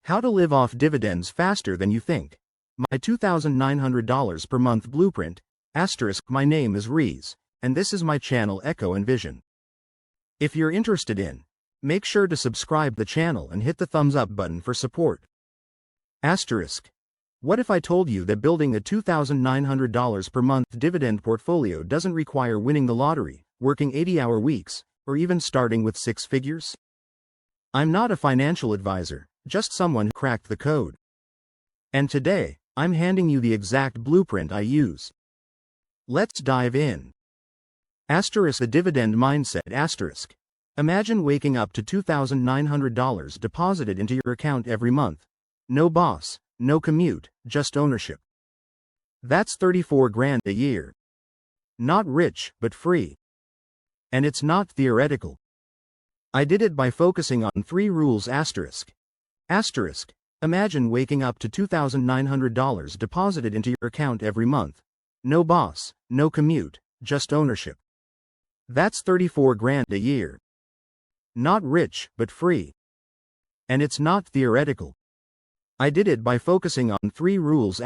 How to live off dividends faster than you think. My $2,900 per month blueprint. My name is Rees, and this is my channel Echo and Vision. If you're interested in, make sure to subscribe the channel and hit the thumbs up button for support. What if I told you that building a $2,900 per month dividend portfolio doesn't require winning the lottery, working 80-hour weeks, or even starting with six figures? I'm not a financial advisor, just someone who cracked the code. And today, I'm handing you the exact blueprint I use. Let's dive in. The dividend mindset. Imagine waking up to $2,900 deposited into your account every month. No boss, no commute, just ownership. That's 34 grand a year. Not rich, but free. And it's not theoretical. I did it by focusing on 3 rules. Imagine waking up to $2,900 deposited into your account every month. No boss, no commute, just ownership. That's 34 grand a year. Not rich, but free. And it's not theoretical. I did it by focusing on 3 rules.